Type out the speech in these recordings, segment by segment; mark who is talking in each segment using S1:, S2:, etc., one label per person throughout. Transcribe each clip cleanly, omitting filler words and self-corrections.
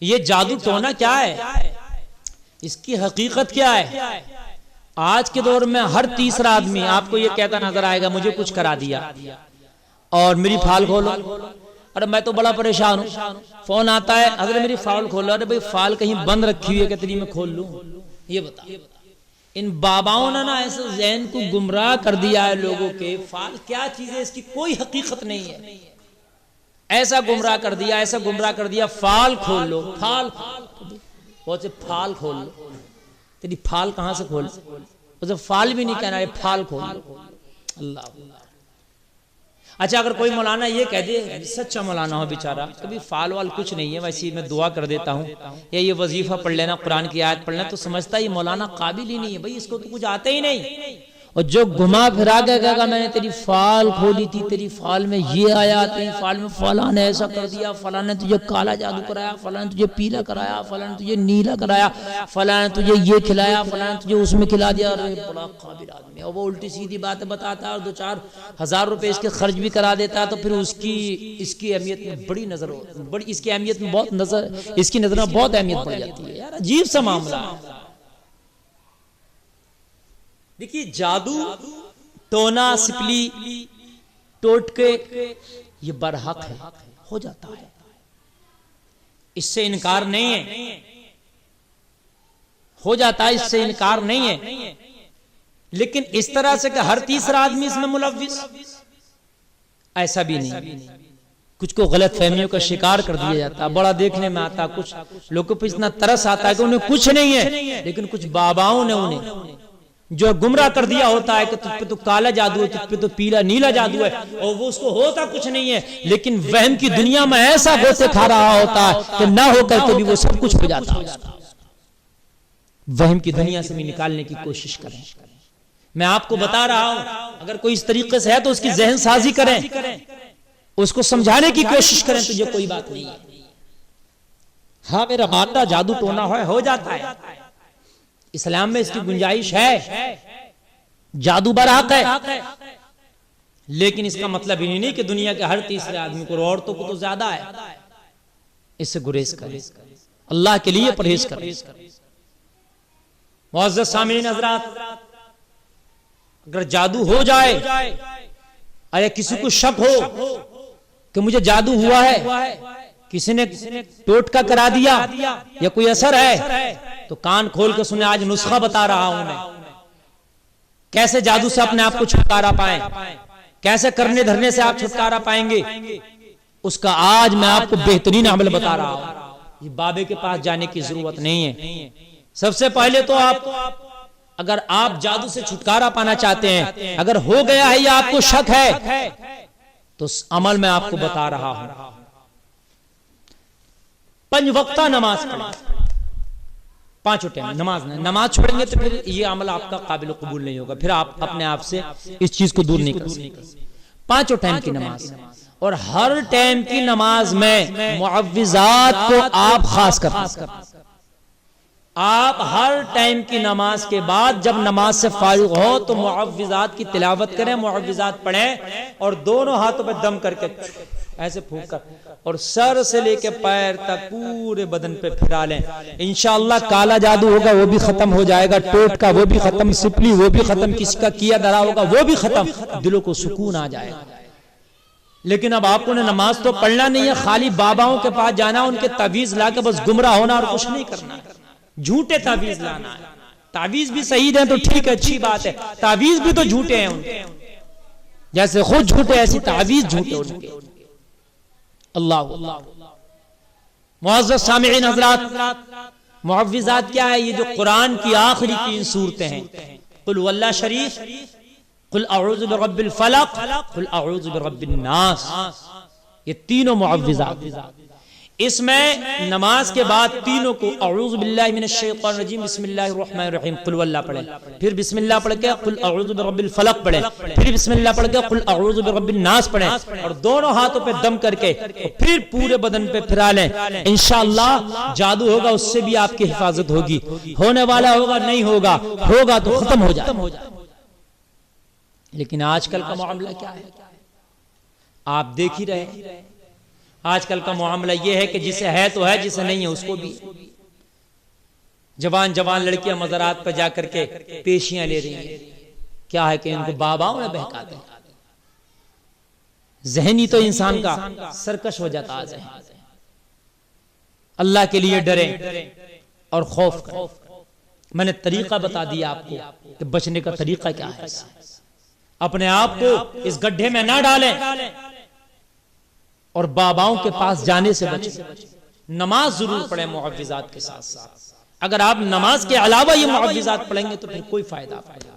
S1: ये जादू टोना क्या है, इसकी हकीकत क्या है। आज के दौर में हर तीसरा आदमी आपको ये कहता नजर आएगा मुझे कुछ करा दिया और मेरी फाइल खोलो। अरे मैं तो बड़ा परेशान हूं, फोन आता है अगर मेरी फाइल खोलो। अरे भाई फाइल कहीं बंद रखी हुई है क्या तेरी मैं खोल लूं? ये बता। इन बाबाओं ने ना ऐसे ज़हन को गुमराह कर दिया है लोगों के। फाइल क्या चीज है, इसकी कोई हकीकत नहीं है। ऐसा गुमराह कर दिया, ऐसा गुमराह कर दिया। फाइल खोल लो, फाइल उसे फाइल खोल लो। तेरी फाइल कहां से खोल? उसे फाइल भी नहीं कहना है, फाइल खोल लो। अल्लाह। अच्छा अगर कोई मौलाना ये कह दे, सच्चा मौलाना हो बेचारा, कभी फाल वाल कुछ नहीं है, वैसे ही मैं दुआ कर देता हूँ या ये वजीफा पढ़ लेना, कुरान की आयत पढ़ लेना, तो समझता ये मौलाना काबिल ही नहीं है। भाई इसको तो कुछ आता ही नहीं। और जो घुमा फिरा के कहेगा मैंने तेरी फाल खोली थी, तेरी फाल में ये आया, तेरी फाल में फलां ने ऐसा कर दिया, फलां ने तुझे काला जादू कराया, फलां ने तुझे पीला कराया, फलां ने तुझे नीला कराया, फलां ने तुझे ये खिलाया, फलां ने तुझे उसमें खिला दिया। अरे बड़ा काबिल आदमी। और वो उल्टी सीधी बातें बताता है और 2-4 हज़ार रुपए इसके खर्च भी करा देता है। तो फिर इसकी अहमियत में बड़ी नजर बड़ी इसकी अहमियत में बहुत नजर इसकी नजर में बहुत अहमियत बढ़ जाती है। यार अजीब सा मामला है। देखिए जादू टोना सिपली टोटके ये बरहक है, हो जाता है, इससे इनकार नहीं है, हो जाता है, इससे इनकार नहीं है। लेकिन इस तरह से कि हर तीसरा आदमी इसमें मुलव्विस, ऐसा भी नहीं। कुछ को गलत फहमियों का शिकार कर दिया जाता है। बड़ा देखने में आता, कुछ लोगों पर इतना तरस आता है कि उन्हें कुछ नहीं है, लेकिन कुछ बाबाओं ने उन्हें जो गुमराह कर दिया होता है कि तुझ पे तो काला जादू है, तुझ पे तो पीला नीला जादू है, और वो उसको होता कुछ नहीं है, लेकिन वहम की दुनिया में ऐसा गोते खा रहा होता है कि ना होकर के भी वो सब कुछ हो जाता है। वहम की दुनिया से भी निकालने की कोशिश करें। मैं आपको बता रहा हूं, अगर कोई इस तरीके से है तो उसकी जहन साजी करें, उसको समझाने की कोशिश करें, तुझे कोई बात नहीं है। हाँ मेरा मानना जादू टोना हो जाता है, इस्लाम में इसकी गुंजाइश है, जादू बरहक है, लेकिन इसका मतलब ही नहीं कि दुनिया के हर तीसरे आदमी को, औरतों को तो ज्यादा है, इससे गुरेज करें, अल्लाह के लिए परहेज करें। मुअज़्ज़ज़ सामीन हज़रात, अगर जादू हो जाए, अरे किसी को शक हो कि मुझे जादू हुआ है, किसी ने टोटका करा दिया या कोई असर है, तो कान खोल के सुने। आज नुस्खा बता रहा हूं मैं, कैसे जादू से अपने आप को छुटकारा पाएं, कैसे करने धरने से आप छुटकारा पाएंगे, उसका आज मैं आपको बेहतरीन अमल बता रहा हूं। ये बाबे के पास जाने की जरूरत नहीं है। सबसे पहले तो अगर आप जादू से छुटकारा पाना चाहते हैं, अगर हो गया है या आपको शक है, तो अमल मैं आपको बता रहा हूं। 5 वक्ता नमाज पढ़ें, 5 टाइम नमाज छोड़ेंगे तो फिर ये अमल आपका काबिल कबूल नहीं होगा, फिर आप अपने आप से इस चीज को दूर नहीं कर सकते। 5 टाइम की नमाज, और हर टाइम की नमाज में मुअव्विज़ात को आप खास कर, आप हर टाइम की नमाज के बाद जब नमाज से फारिग हो तो मुअव्विज़ात की तिलावत करें, मुअव्विज़ात पढ़ें, और दोनों हाथों पे दम करके ऐसे फूंक कर, और सर से लेके पैर तक पूरे बदन पे फिरा लें। इंशाअल्लाह काला जादू होगा वो भी खत्म हो जाएगा, टोटका वो भी खत्म, सिपली वो भी खत्म, किसका किया धरा होगा वो भी खत्म, दिलों को सुकून आ जाएगा। लेकिन अब आपको ने नमाज तो पढ़ना नहीं है, खाली बाबाओं के पास जाना, उनके तावीज ला के बस गुमराह होना और कुछ नहीं करना, झूठे तावीज लाना है। तावीज भी सही है तो ठीक है, अच्छी बात है, तावीज भी तो झूठे हैं उनके, जैसे खुद झूठे ऐसी तावीज झूठे उनके। अल्लाह। मुअज़्ज़ज़ सामिईन हज़रात, मुअव्विज़ात क्या है? ये जो कुरान की आखिरी 3 सूरतें हैं, कुल हुवल्लाह शरीफ, कुल अऊज़ु बिरब्बिल फलक, कुल अऊज़ु बिरब्बिन नास, ये तीनों मुअव्विज़ात। इसमें नमाज के बाद तीनों को अऊज़ु बिल्लाहि मिनश शैतानिर रजीम बिस्मिल्लाहिर रहमानिर रहीम कुल वल्लाह पढ़े, फिर बिस्मिल्लाह पढ़ के कुल अऊज़ु बिरब्बिल फलक पढ़े, फिर बिस्मिल्लाह पढ़ के कुल अऊज़ु बिरब्बिन नास पढ़े, और दोनों हाथों पे दम करके फिर पूरे बदन पे फिरा लें। इंशाअल्लाह जादू होगा उससे भी आपकी हिफाजत होगी, होने वाला होगा नहीं होगा, होगा तो खत्म हो जाए। लेकिन आजकल का मामला क्या है आप देख ही रहे। आजकल का मामला यह है कि जिसे है तो है, जिसे नहीं है उसको भी। जवान जवान लड़कियां मज़ारात पर जाकर के पेशियां ले रही हैं। क्या है कि उनको बाबाओं ने बहका दिया। जहनी तो इंसान का सरकश हो जाता है। अल्लाह के लिए डरे और खौफ करें। मैंने तरीका बता दिया आपको कि बचने का तरीका क्या है। अपने आप को इस गड्ढे में ना डालें और बाबाओं के पास जाने से बचें। नमाज जरूर पढ़ें मुअव्विज़ात के साथ साथ। अगर आप नमाज के अलावा ये मुअव्विज़ात पढ़ेंगे तो फिर कोई फायदा आपको।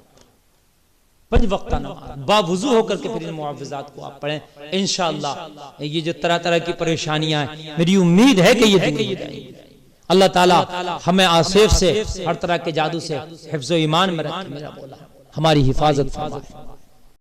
S1: 5 वक्त नमाज बावुजू होकर के फिर इन मुअव्विज़ात को आप पढ़ें। इंशाअल्लाह ये जो तरह तरह की परेशानियां हैं, मेरी उम्मीद है कि ये दूर हो जाएंगी। अल्लाह ताला हमें आसिफ से, हर तरह के जादू से हिफ्ज़-ओ-ईमान में रखे। मेरा मौला हमारी हिफाजत फरमाए।